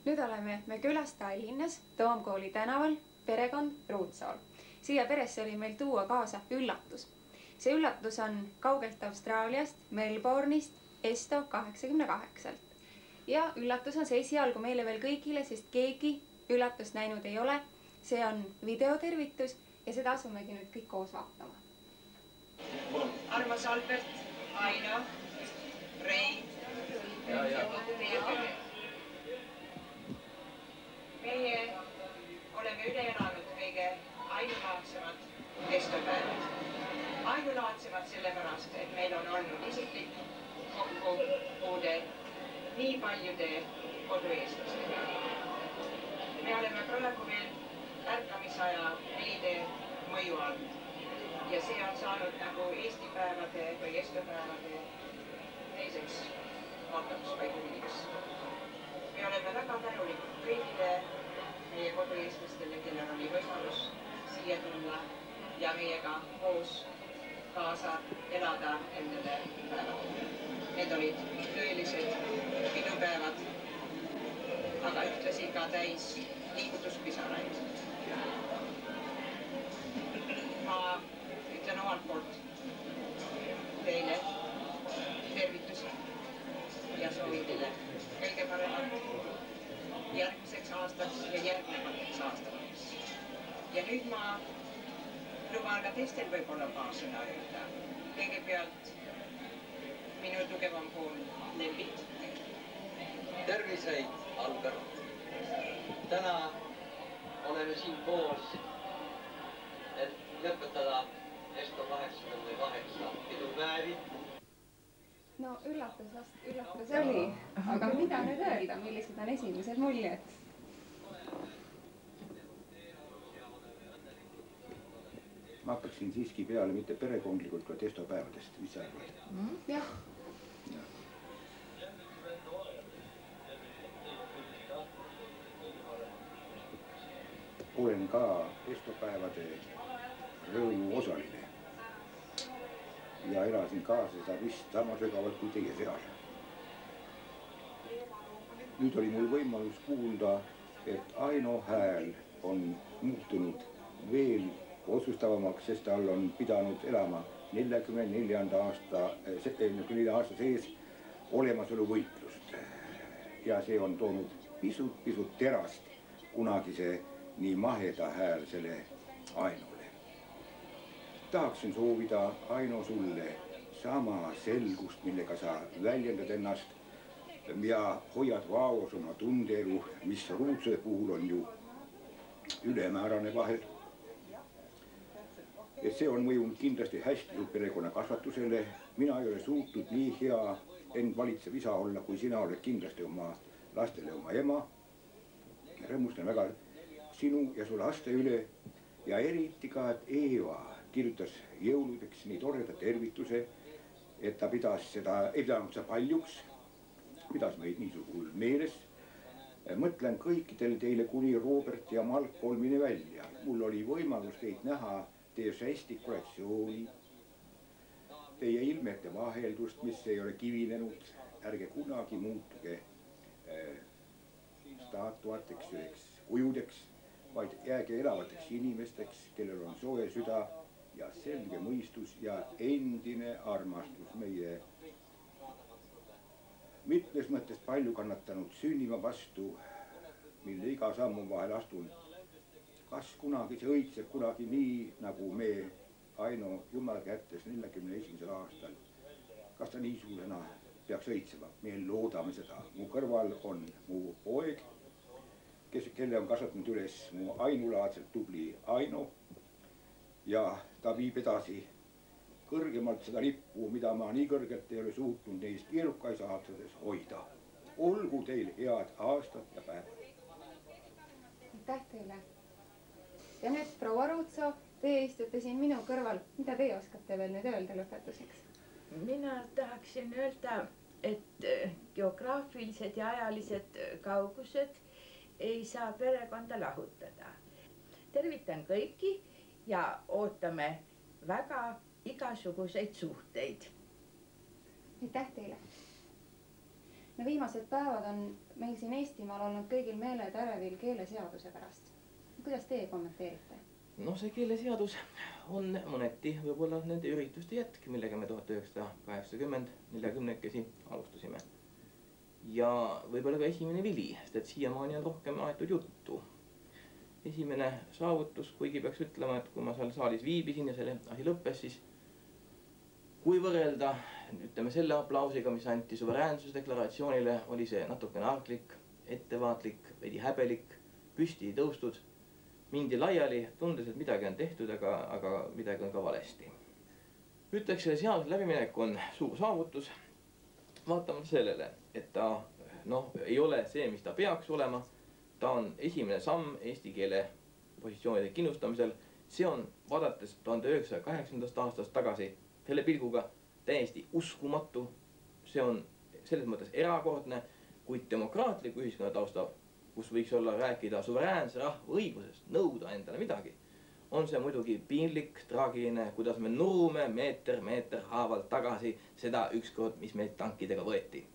Nüüd oleme me külas Tallinnas, Toomkooli tänaval, perekond Ruutsool. Siia peresse oli meil tuua kaasa üllatus. See üllatus on kaugelt Austraaliast, Melbourne'ist, Esto 88-lt. Ja üllatus on see esialgu meile veel kõigile, sest keegi üllatust näinud ei ole. See on videotervitus ja seda asumegi nüüd kõik koos vaatama. Armas Albert, Aino, Rein ja teie pere. Meie oleme üle elanud kõige ainulaadsemad Estopäevad. Ainulaadsemad sellepärast, et meil on olnud isiklik kokkupuude nii paljude kodueestlastega. Me oleme praegu veel ärkamisaja veede mõju all ja see on saanud nagu Eesti päevade või Estopäevade teiseks vaatamispaiguliks. Me oleme väga tänulikud kõigile meie kodueestlastele, kellel oli võimalus siia tulla ja meiega koos kaasa elada nendele päevadele. Need olid tõelised pidupäevad, aga ühtlasi ka täis liigutuspisaraid. Ma ütlen omalt poolt teile tervitusi ja soovin teile kõige paremat järgmiseks aastaks ja järgnevateks aastateks. Ja nüüd ma luban ka teistel võib-olla paar sõna öelda. Kõigepealt minu tugevam pool Lembit. Terviseid, Albert. Täna oleme siin koos, et lõpetada Esto 88 pidupäevi. No üllatus oli, aga mida nüüd öelda, millised on esimesed muljed? Ma hakkaksin siiski peale mitte perekondlikult, vaid Estopäevadest, mis sa arvad? Jah. Olen ka Estopäevade rõõmu osaline ja elasin kaasa seda vist sama sügavalt kui teie seal. Nüüd oli mul võimalus kuulda, et Aino hääl on muutunud veel otsustavamaks, sest tal on pidanud elama 44 aasta sees olemasolu võitlust. Ja see on toonud pisut terast kunagise nii maheda hääl selle Ainole. Tahaksin soovida, Aino, sulle sama selgust, millega sa väljendad ennast ja hoiad vaos oma tundeelu, mis Ruutsoo puhul on ju ülemäärane vahel. Et see on mõjunud kindlasti hästi su perekonna kasvatusele. Mina ei ole suutnud nii hea end valitsev isa olla, kui sina oled kindlasti oma lastele oma ema. Rõõmustan väga sinu ja su laste üle ja eriti ka, et Eeva kirjutas jõuludeks nii toreda tervituse, et ta pidas seda, ei pidanud seda paljuks, pidas meid niisugul meeles. Mõtlen kõikidel teile kuni Robert ja Malcolmini välja. Mul oli võimalus teid näha, teie žestikulatsiooni, teie ilmete vaheldust, mis ei ole kivinenud. Ärge kunagi muutuge staatuateks üheks kujudeks, vaid jääge elavateks inimesteks, kellel on soe süda ja selge mõistus ja endine armastus meie mitmes mõttes palju kannatanud sünnima vastu, mille iga sammu vahel astun. Kas kunagi see õitseb kunagi nii, nagu me Aino Jumala kättes 41. aastal. Kas ta niisugusena peaks õitsema? Me loodame seda. Mu kõrval on mu poeg, kelle on kasvatanud üles mu ainulaadselt tubli Aino ja ta viib edasi kõrgemalt seda lippu, mida ma nii kõrgelt ei ole suutnud neist keerukais aastades hoida. Olgu teil head aastad ja päevad. Aitäh teile. Ja nüüd proua Ruutsoo, teie istute siin minu kõrval. Mida teie oskate veel nüüd öelda lõpetuseks? Mina tahaksin öelda, et geograafilised ja ajalised kaugused ei saa perekonda lahutada. Tervitan kõiki ja ootame väga igasuguseid suhteid. Aitäh teile. no viimased päevad on meil siin Eestimaal olnud kõigil meeled ärevil keeleseaduse pärast. Kuidas teie kommenteerite? No see keeleseadus on mõneti võib-olla nende ürituste jätk, millega me 1980-40 alustasime. Ja võib-olla ka esimene vili, sest et siiamaani on rohkem aetud juttu. Esimene saavutus, kuigi peaks ütlema, et kui ma seal saalis viibisin ja selle asi lõppes, siis kui võrrelda, ütleme selle aplausiga, mis anti suveräänsusdeklaratsioonile, oli see natukene arglik, ettevaatlik, veidi häbelik, püsti ei tõustud, mindi laiali, tundes, et midagi on tehtud, aga midagi on ka valesti. Ütleks, selle seaduse läbiminek on suur saavutus, vaatamata sellele, et ta ei ole see, mis ta peaks olema. Ta on esimene samm eesti keele positsioonide kindlustamisel. See on, vaadates 1908. aastast tagasi, selle pilguga täiesti uskumatu. See on selles mõttes erakordne, kuid demokraatliku ühiskonna taustav, kus võiks olla rääkida suveräänse rahva õigusest, nõuda endale midagi, on see muidugi piinlik, traagiline, kuidas me nurume meeter haavalt tagasi seda ükskord, mis meilt tankidega võeti.